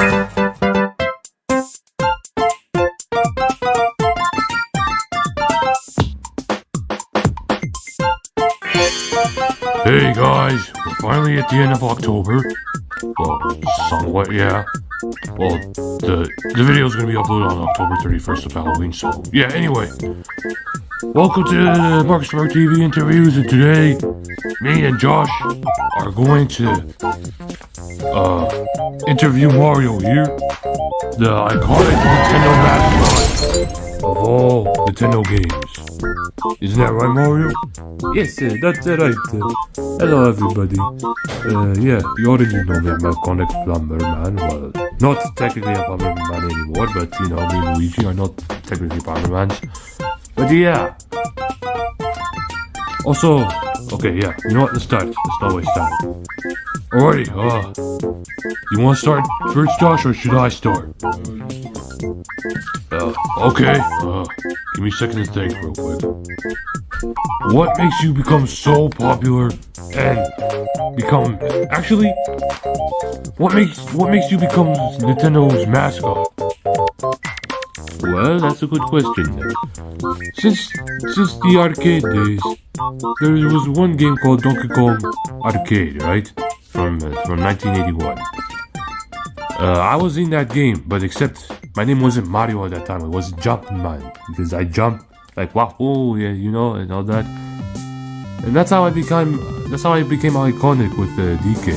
Hey guys, we're finally at the end of October. Well, somewhat, yeah. Well, the video's gonna be uploaded on October 31st of Halloween, so yeah, anyway. Welcome to the MARKIS MARK TV Interviews, and today, me and Josh are going to, interview Mario here, the iconic Nintendo mascot of all Nintendo games. Isn't that right, Mario? Yes, that's right. Hello, everybody. Yeah, you already know me. I'm a iconic plumber man. Well, not technically a plumber man anymore, but you know, me and Luigi are not technically plumber mans. But yeah. Also, okay, yeah. You know what? Let's start. Let's not waste time. Alrighty. You want to start first, Josh, or should I start? Okay. Give me a second to think real quick. What makes you become so popular and become... Actually, what makes you become Nintendo's mascot? Well, that's a good question. Since the arcade days, there was one game called Donkey Kong Arcade, right? From 1981. I was in that game, but except my name wasn't Mario at that time. It was Jumpman, because I jumped like wow, oh yeah, you know, and all that. And that's how I became iconic with DK.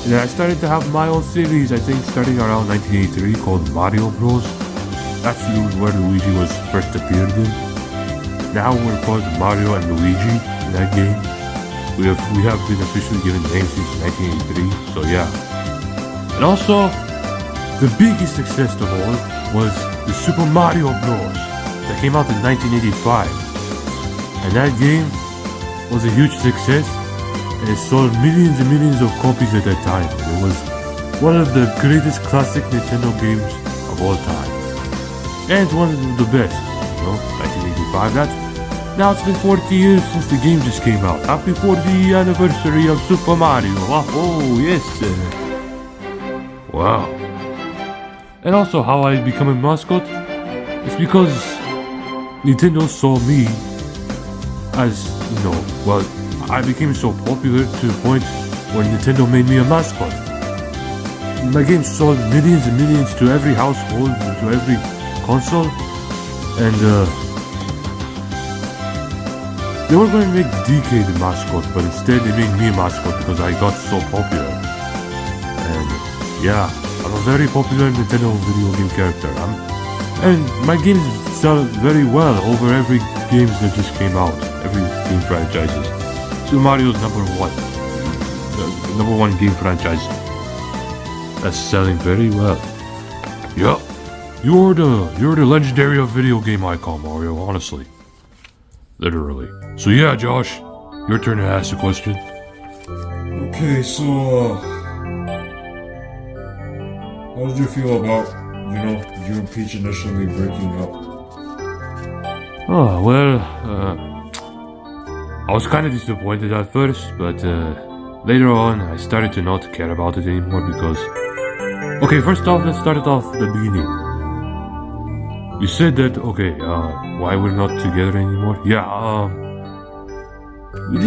And I started to have my own series, I think starting around 1983, called Mario Bros. That's where Luigi was first appeared in. Now we're called Mario and Luigi in that game. We have been officially given names since 1983, so yeah. And also, the biggest success of all was the Super Mario Bros. That came out in 1985. And that game was a huge success, and it sold millions and millions of copies at that time. It was one of the greatest classic Nintendo games of all time. And it's one of the best, you know, 1985. Now it's been 40 years since the game just came out. Happy 40th anniversary of Super Mario. Oh, yes. Wow. And also how I become a mascot? It's because Nintendo saw me as, you know, well, I became so popular to the point where Nintendo made me a mascot. My game sold millions and millions to every household, to every console, and they were going to make DK the mascot, but instead they made me a mascot because I got so popular. And yeah, I'm a very popular Nintendo video game character. And my games sell very well over every games that just came out, every game franchises. Super Mario's number one game franchise that's selling very well. Yup, you're the legendary of video game icon, Mario. Honestly, literally. So yeah, Josh, your turn to ask a question. Okay, so how did you feel about, you know, you and Peach initially breaking up? Oh, well, I was kind of disappointed at first, but later on I started to not care about it anymore because... Okay, first off, let's start it off at the beginning. You said that, okay, why we're not together anymore? Yeah, it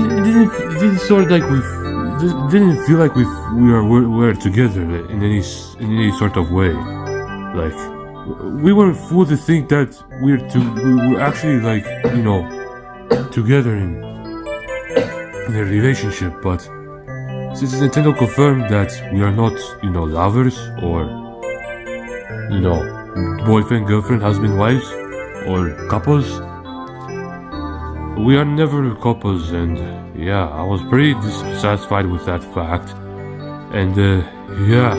didn't sort of like it didn't feel like we were together in any sort of way. Like, we were fooled to think that we were actually, like, you know, together in a relationship, but since Nintendo confirmed that we are not, you know, lovers or, you know, boyfriend, girlfriend, husband, wives, or couples, we are never couples, and yeah, I was pretty dissatisfied with that fact, and yeah.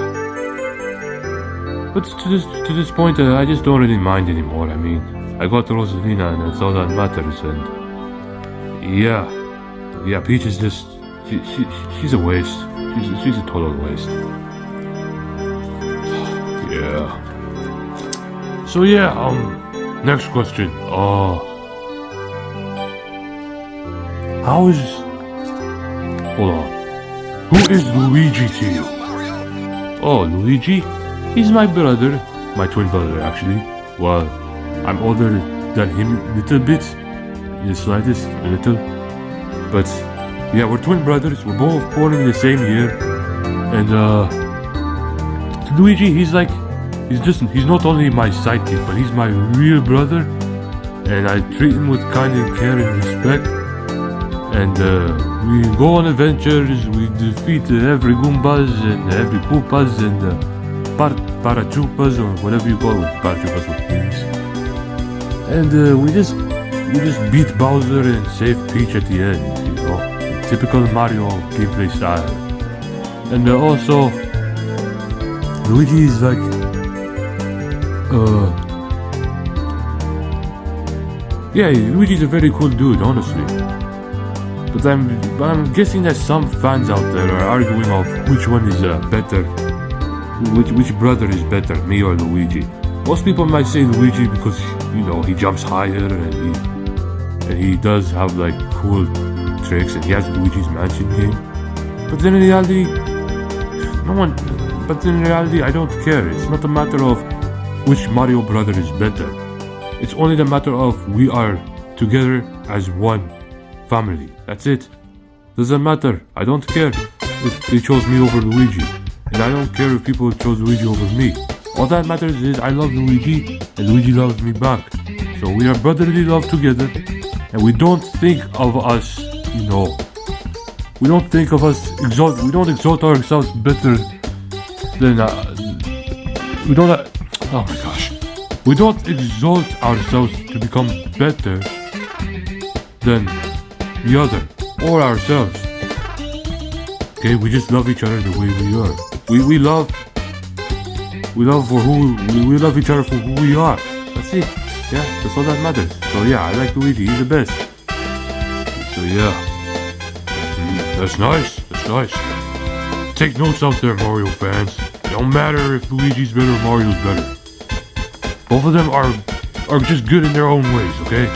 But to this point, I just don't really mind anymore. I mean, I got Rosalina, and that's all that matters. And yeah, Peach is just she's a waste. She's a total waste. Yeah. So yeah, next question. Hold on. Who is Luigi to you? Oh, Luigi? He's my brother, my twin brother actually. Well, I'm older than him a little bit, the slightest, a little. But yeah, we're twin brothers. We're both born in the same year. And Luigi, he's not only my sidekick, but he's my real brother. And I treat him with kind and care and respect. And we go on adventures, we defeat every Goombas and every Koopas and Parachupas or whatever you call it, Parachupas with wings. And we just beat Bowser and save Peach at the end, you know, typical Mario gameplay style. And also, Luigi is like, yeah, Luigi's a very cool dude, honestly. But I'm guessing that some fans out there are arguing of which one is better, which brother is better, me or Luigi. Most people might say Luigi because, you know, he jumps higher and he does have like cool tricks and he has Luigi's Mansion game. But then in reality, I don't care. It's not a matter of which Mario brother is better. It's only the matter of we are together as one family. That's it. Doesn't matter. I don't care if they chose me over Luigi. And I don't care if people chose Luigi over me. All that matters is I love Luigi and Luigi loves me back. So we are brotherly love together. And we don't think of us, you know, we don't exalt ourselves better than, oh my gosh. We don't exalt ourselves to become better than the other or ourselves. Okay, we just love each other the way we are. We love each other for who we are. That's it. Yeah, that's all that matters. So yeah, I like Luigi. He's the best. So yeah, that's nice. Take notes out there, Mario fans. It don't matter if Luigi's better or Mario's better. Both of them are just good in their own ways, okay?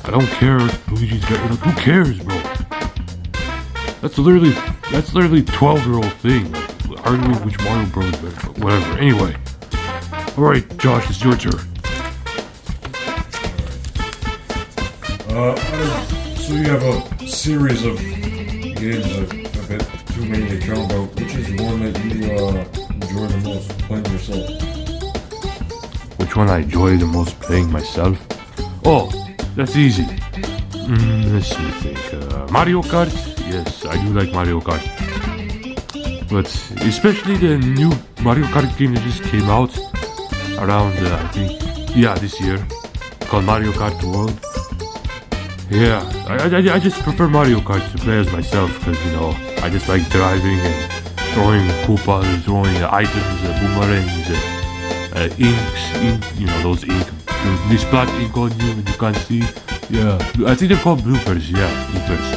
I don't care if Luigi's better. Like, who cares, bro? That's literally 12-year-old thing. Like, arguing which Mario Bros is better, but whatever. Anyway. Alright, Josh, it's your turn. So you have a series of games, a bit too many to count out. Which is the one that you enjoy the most playing yourself? Which one I enjoy the most playing myself? Oh, that's easy. Let's think. Mario Kart? Yes, I do like Mario Kart. But especially the new Mario Kart game that just came out around, I think, this year, called Mario Kart World. Yeah, I just prefer Mario Kart to play as myself because, you know, I just like driving and throwing Koopas, throwing items, boomerangs, inks, you know, those ink, they splat ink on you and you can't see. Yeah, I think they're called bloopers, bloopers.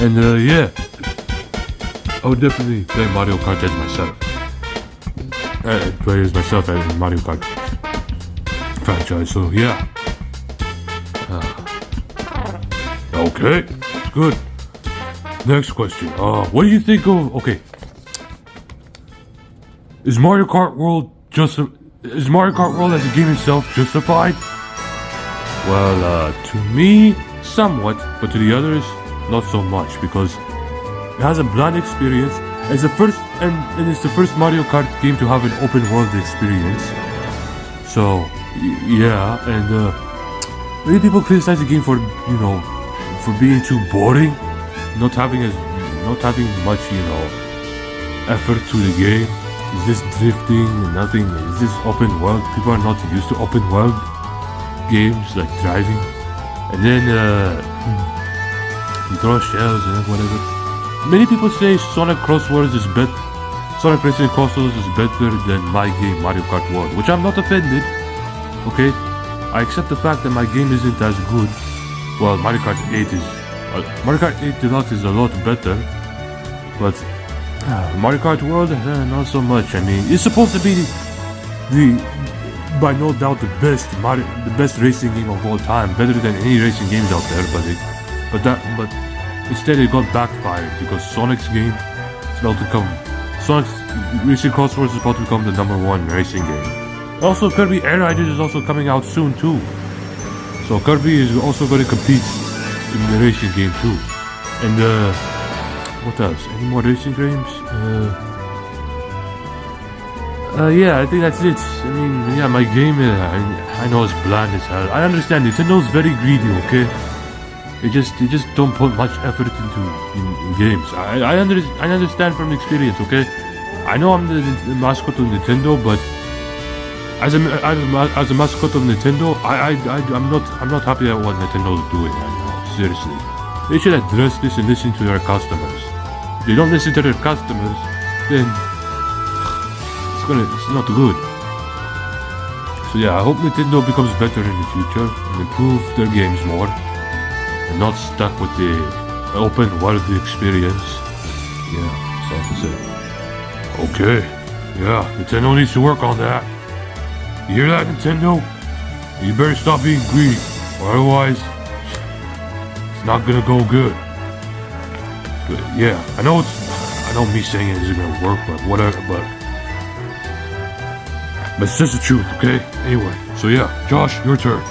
And yeah, I would definitely play Mario Kart as myself. Play as myself as Mario Kart franchise, so yeah. Okay, good. Next question. What do you think of? Okay, is Mario Kart World as a game itself justified? Well, to me, somewhat, but to the others, not so much because it has a bland experience. It's the first Mario Kart game to have an open world experience. So, yeah, and many people criticize the game for, you know, for being too boring, not having much, you know, effort to the game. It's just drifting and nothing. It's just open world. People are not used to open world games like driving. And then you throw shells and whatever. Many people say Sonic Crosswords is better. Sonic Racing Crosswords is better than my game Mario Kart World, which I'm not offended. Okay, I accept the fact that my game isn't as good. Well, Mario Kart 8 Deluxe is a lot better, but Mario Kart World, not so much. I mean, it's supposed to be by no doubt the best racing game of all time, better than any racing games out there. But instead it got backfired because Sonic's game failed to come Sonic's Racing Crossworlds is about to become the #1 racing game. Also, Kirby Air Riders is also coming out soon too. So Kirby is also going to compete in the racing game too. And what else? Any more racing games? Yeah, I think that's it. I mean, yeah, my game, I know it's bland as hell. I understand Nintendo's very greedy, okay? They just don't put much effort into in games. I understand from experience, okay? I know I'm the mascot of Nintendo, but as a mascot of Nintendo, I'm not happy at what Nintendo's doing right now. Seriously, they should address this and listen to their customers. If they don't listen to their customers, then it's not good. So yeah, I hope Nintendo becomes better in the future and improve their games more, and not stuck with the open world experience. Yeah, that's all to say. Okay. Yeah, Nintendo needs to work on that. You hear that, Nintendo? You better stop being greedy, or otherwise, it's not gonna go good. But yeah, I know me saying it isn't gonna work, but whatever, but it's just the truth, okay? Anyway, so yeah, Josh, your turn.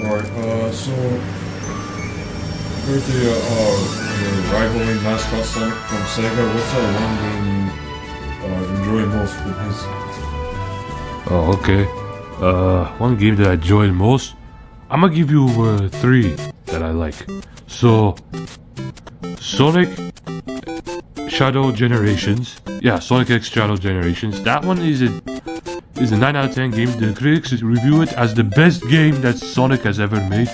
Alright, so compared to your rivaling mascot Sonic from Sega, what's that one game you enjoy most with his? Oh, okay. One game that I enjoyed most, I'm gonna give you 3 that I like. So, Sonic Shadow Generations. Yeah, Sonic X Shadow Generations. That one is a 9 out of 10 game. The critics review it as the best game that Sonic has ever made.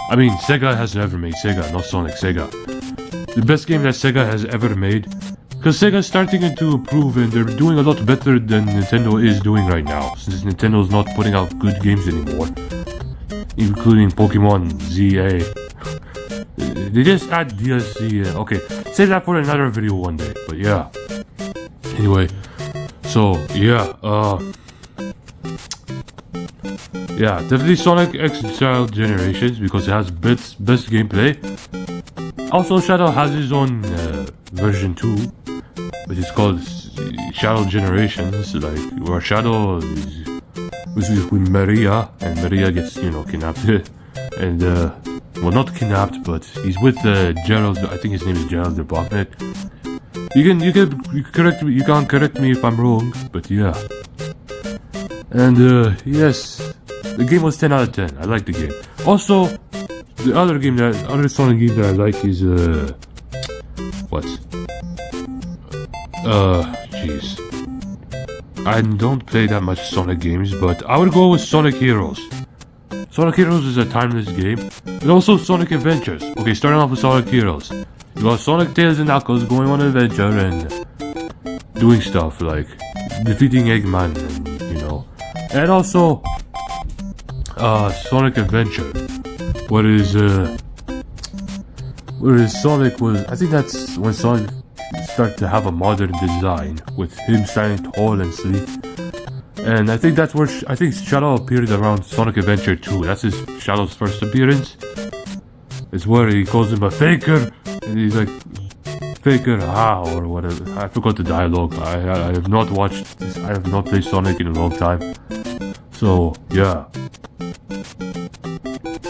I mean, Sega has never made. Sega, not Sonic, Sega. The best game that Sega has ever made. Because Sega's starting to improve and they're doing a lot better than Nintendo is doing right now. Since Nintendo's not putting out good games anymore. Including Pokemon ZA. They just add DLC. Okay, save that for another video one day. But yeah. Anyway, so yeah, yeah, definitely Sonic X Shadow Generations because it has best gameplay. Also, Shadow has his own version too, which is called Shadow Generations, like where Shadow is with Maria, and Maria gets kidnapped, and well, not kidnapped, but he's with Gerald. I think his name is Gerald the Botnet. You can correct me. You can't correct me if I'm wrong, but yeah. And yes, the game was 10 out of 10. I like the game. Also, the other Sonic game that I like is what? Jeez. I don't play that much Sonic games, but I would go with Sonic Heroes. Sonic Heroes is a timeless game, and also Sonic Adventures. Okay, starting off with Sonic Heroes. You got Sonic, Tails, and Knuckles going on an adventure and doing stuff like defeating Eggman, and also Sonic Adventure, whereas Sonic was. I think that's when Sonic started to have a modern design with him standing tall and sleek. And I think that's where Shadow appeared around Sonic Adventure 2. That's Shadow's first appearance. It's where he calls him a faker, and he's like, faker how or whatever. I forgot the dialogue. I have not watched this. I have not played Sonic in a long time. So yeah,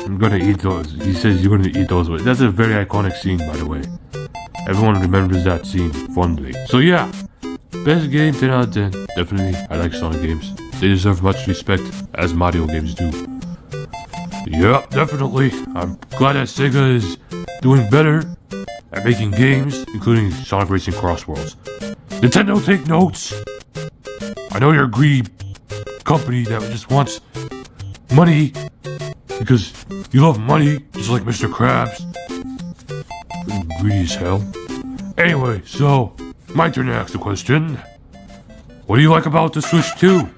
I'm gonna eat those. He says you're gonna eat those. That's a very iconic scene, by the way. Everyone remembers that scene fondly. So yeah, best game 10 out of 10. Definitely, I like Sonic games. They deserve much respect, as Mario games do. Yeah, definitely. I'm glad that Sega is doing better at making games, including Sonic Racing Crossworlds. Nintendo, take notes! I know you're a greedy company that just wants money because you love money, just like Mr. Krabs. Greedy as hell. Anyway, so, my turn to ask the question. What do you like about the Switch 2?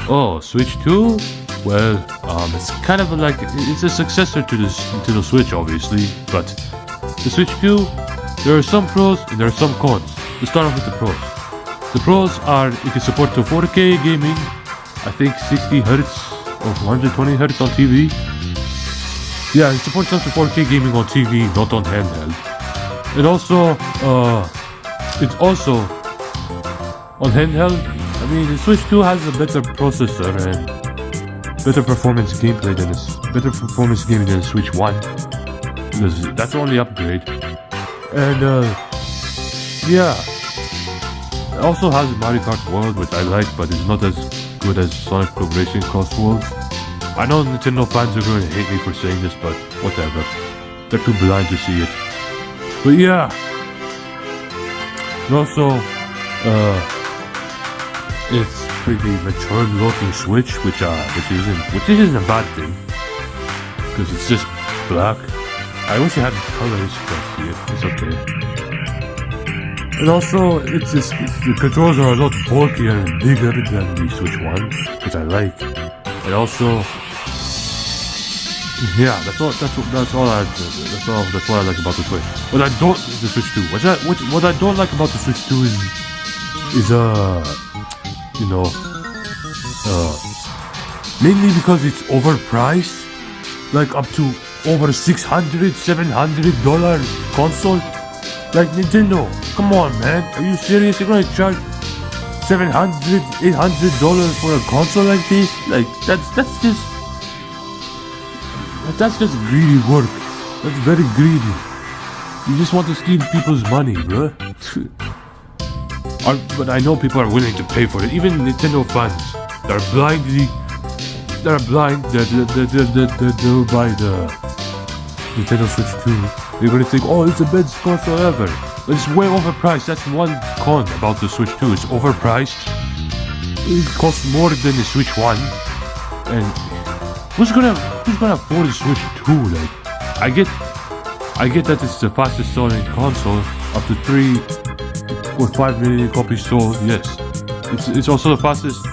Oh, Switch 2? Well, it's kind of like, it's a successor to the Switch, obviously, but the Switch 2, there are some pros and there are some cons. Let's start off with the pros. The pros are it can support to 4K gaming, I think 60 Hz or 120 Hz on TV. Yeah, it supports up to 4K gaming on TV, not on handheld. It also, it's also on handheld. I mean, the Switch 2 has a better processor and better performance gameplay than the Switch 1, because that's the only upgrade. And yeah, it also has Mario Kart World, which I like, but it's not as good as Sonic Progression Cross Worlds. I know Nintendo fans are going to hate me for saying this, but whatever. They're too blind to see it. But yeah. And also, it's pretty mature looking Switch, which isn't a bad thing, because it's just black. I wish it had colors, but yeah, it's okay. And also, the controls are a lot bulkier and bigger than the Switch 1, which I like. And also, yeah, that's what I like about the Switch. What I don't the Switch 2. What I don't like about the Switch 2 is mainly because it's overpriced, like up to over $600-700 console. Like, Nintendo, come on, man, are you serious? You're gonna charge $700-800 for a console like this? Like, that's just greedy work. That's very greedy. You just want to steal people's money, bruh. But I know people are willing to pay for it. Even Nintendo fans, they're blind. They'll buy the Nintendo Switch 2. They're gonna think, oh, it's the best console ever. But it's way overpriced. That's one con about the Switch 2. It's overpriced. It costs more than the Switch 1. And who's gonna afford the Switch 2? Like, I get that it's the fastest selling console, up to 3 or 5 million copies sold. Yes, it's also the fastest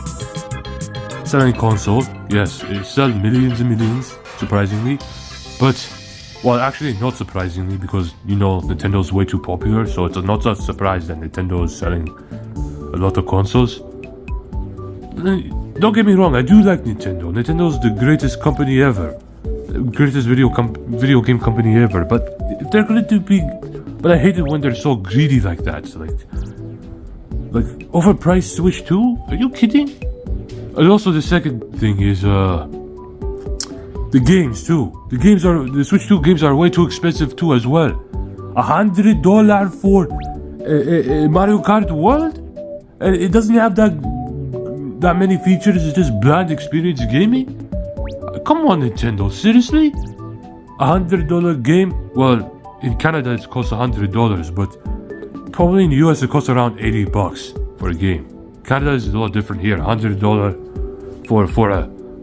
selling console. Yes, it sells millions and millions, surprisingly. But, well, actually not surprisingly, because, Nintendo's way too popular, so it's not a surprise that Nintendo is selling a lot of consoles. Don't get me wrong, I do like Nintendo. Nintendo's the greatest company ever. Greatest video game company ever. But if they're going to be... But I hate it when they're so greedy like that. So like overpriced Switch 2? Are you kidding? And also the second thing is the games too. The Switch 2 games are way too expensive too as well. $100 for Mario Kart World? And it doesn't have that many features. It's just bland experience gaming? Come on, Nintendo, seriously? $100 game? Well, in Canada it costs $100, but probably in the US it costs around $80 for a game. Canada is a lot different here. $100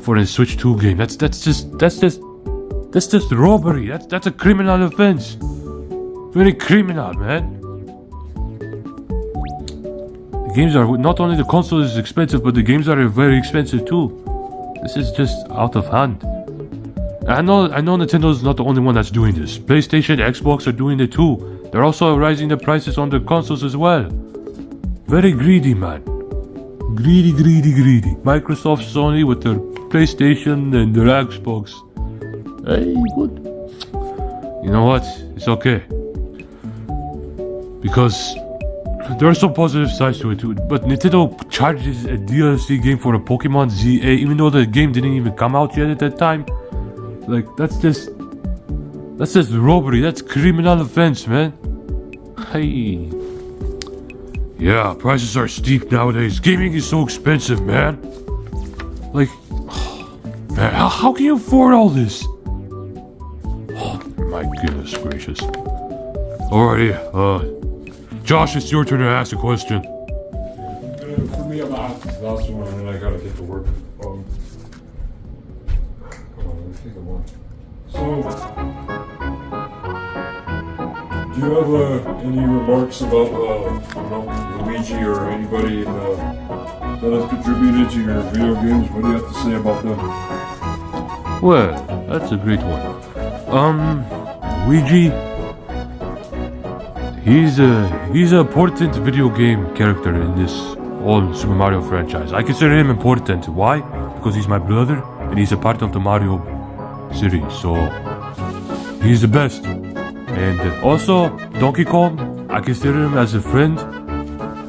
for a Switch 2 game. That's just robbery. That's a criminal offense. Very criminal, man. The games are not only the console is expensive, but the games are very expensive too. This is just out of hand. I know Nintendo's not the only one that's doing this. PlayStation, Xbox are doing it too. They're also raising the prices on their consoles as well. Very greedy, man. Greedy. Microsoft, Sony with their PlayStation and their Xbox. Hey, good. You know what? It's okay. Because there are some positive sides to it too. But Nintendo charges a DLC game for a Pokemon ZA, even though the game didn't even come out yet at that time. Like, that's just robbery. That's criminal offense, man. Hey. Yeah, prices are steep nowadays. Gaming is so expensive, man. Like, man, how can you afford all this? Oh, my goodness gracious. Alrighty, Josh, it's your turn to ask a question. For me, I'm gonna ask this last one, and then I gotta get to work. Hold on, let me think of one. So, do you have any remarks about, Luigi or anybody that has contributed to your video games? What do you have to say about them? Well, that's a great one. Luigi, he's an important video game character in this whole Super Mario franchise. I consider him important. Why? Because he's my brother and he's a part of the Mario series, so he's the best. And also, Donkey Kong, I consider him as a friend.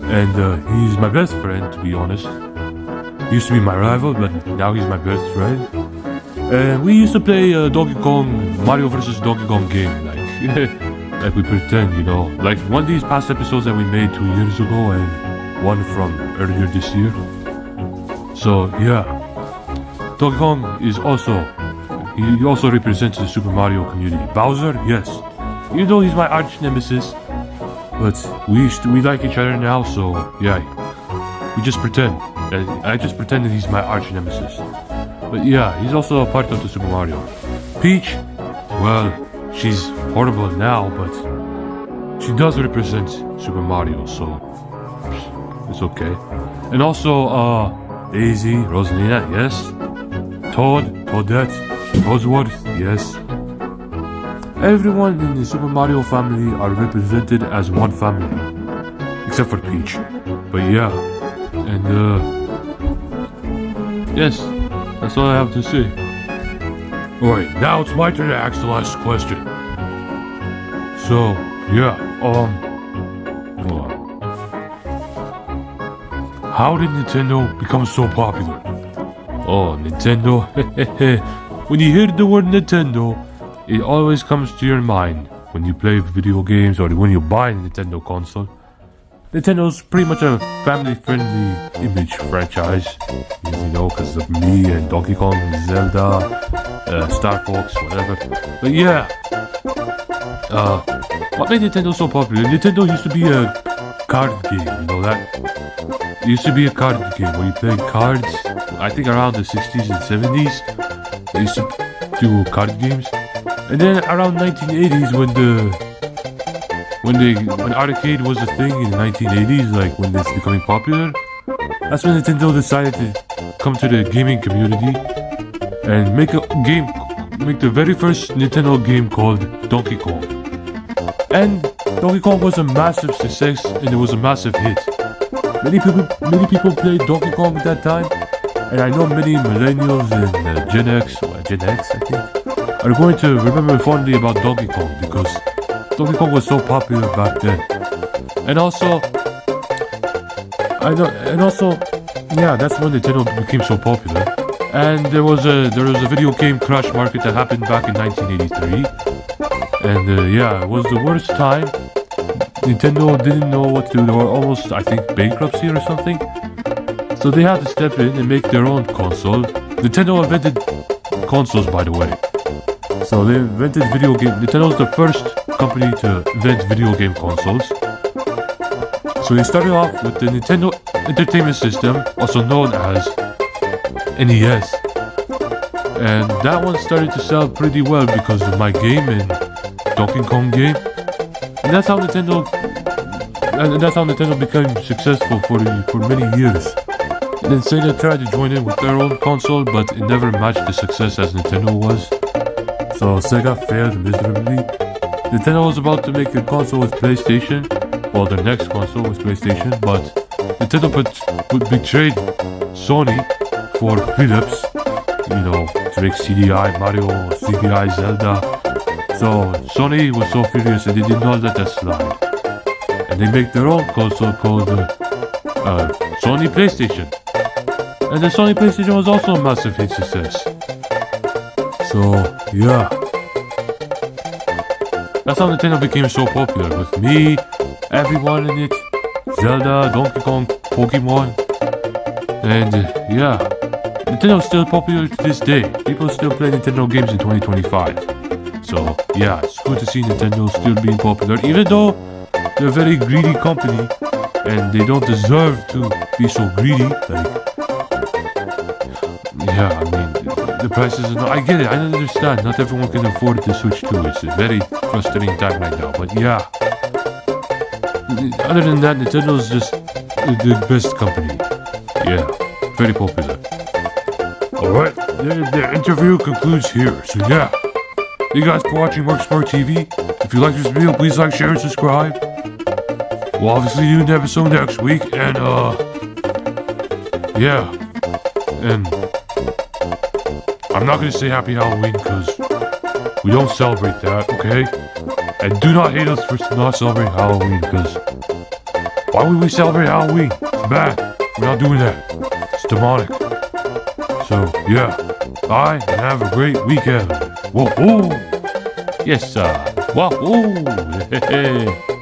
And he's my best friend, to be honest. He used to be my rival, but now he's my best friend. And we used to play Donkey Kong, Mario vs. Donkey Kong game, like we pretend, you know. Like one of these past episodes that we made 2 years ago and one from earlier this year. So, yeah. Donkey Kong is he also represents the Super Mario community. Bowser, yes. Even though he's my arch nemesis, but we like each other now, so yeah. We just pretend. I just pretend that he's my arch nemesis. But yeah, he's also a part of the Super Mario. Peach, well, she's horrible now, but she does represent Super Mario, so it's okay. And also, Daisy, Rosalina, yes. Toad, Toadette, Rosewood, yes. Everyone in the Super Mario family are represented as one family, except for Peach. But yeah, and yes, that's all I have to say. Alright, now it's my turn to ask the last question. So, yeah, hold on. How did Nintendo become so popular? Oh, Nintendo. When you hear the word Nintendo, it always comes to your mind when you play video games or when you buy a Nintendo console. Nintendo's pretty much a family-friendly image franchise, you know, because of me and Donkey Kong, Zelda, Star Fox, whatever. But yeah, what made Nintendo so popular? Nintendo used to be a card game, you know that? It used to be a card game where you played cards, I think around the 60s and 70s. They used to do card games. And then around 1980s when arcade was a thing in the 1980s, like when it's becoming popular, that's when Nintendo decided to come to the gaming community and make the very first Nintendo game called Donkey Kong. And Donkey Kong was a massive success and it was a massive hit. Many people played Donkey Kong at that time, and I know many millennials and Gen X I think, are going to remember fondly about Donkey Kong because Donkey Kong was so popular back then. And also, yeah, that's when Nintendo became so popular. And there was a video game crash market that happened back in 1983. And yeah, it was the worst time. Nintendo didn't know what to do. They were almost, I think, bankruptcy or something. So they had to step in and make their own console. Nintendo invented consoles, by the way. So they invented video game. Nintendo was the first company to invent video game consoles. So they started off with the Nintendo Entertainment System, also known as NES. And that one started to sell pretty well because of my game and Donkey Kong game. And that's how Nintendo became successful for many years. And then Sega tried to join in with their own console, but it never matched the success as Nintendo was. So Sega failed miserably. Nintendo was about to make a console with PlayStation, well, their next console was PlayStation, but Nintendo betrayed Sony for Philips, you know, to make CDI Mario, CDI Zelda. So Sony was so furious and they did not let that slide. And they make their own console called Sony PlayStation. And the Sony PlayStation was also a massive hit success. So yeah, that's how Nintendo became so popular, with me, everyone in it, Zelda, Donkey Kong, Pokemon. And yeah, Nintendo's still popular to this day. People still play Nintendo games in 2025. So yeah, it's good to see Nintendo still being popular, even though they're a very greedy company and they don't deserve to be so greedy. Like, yeah, I mean, the prices are not, I get it, I understand, not everyone can afford the Switch 2, it's a very frustrating time right now, but yeah. Other than that, Nintendo's just the best company. Yeah, very popular. Alright, the interview concludes here, so yeah. Thank you guys for watching MARKIS MARK TV. If you like this video, please like, share, and subscribe. We'll obviously do an episode next week, and yeah. And I'm not gonna say Happy Halloween, because we don't celebrate that, okay? And do not hate us for not celebrating Halloween, because why would we celebrate Halloween? It's bad. We're not doing that. It's demonic. So, yeah. Bye, and have a great weekend. Whoa, whoa. Yes, sir. Whoa, whoa.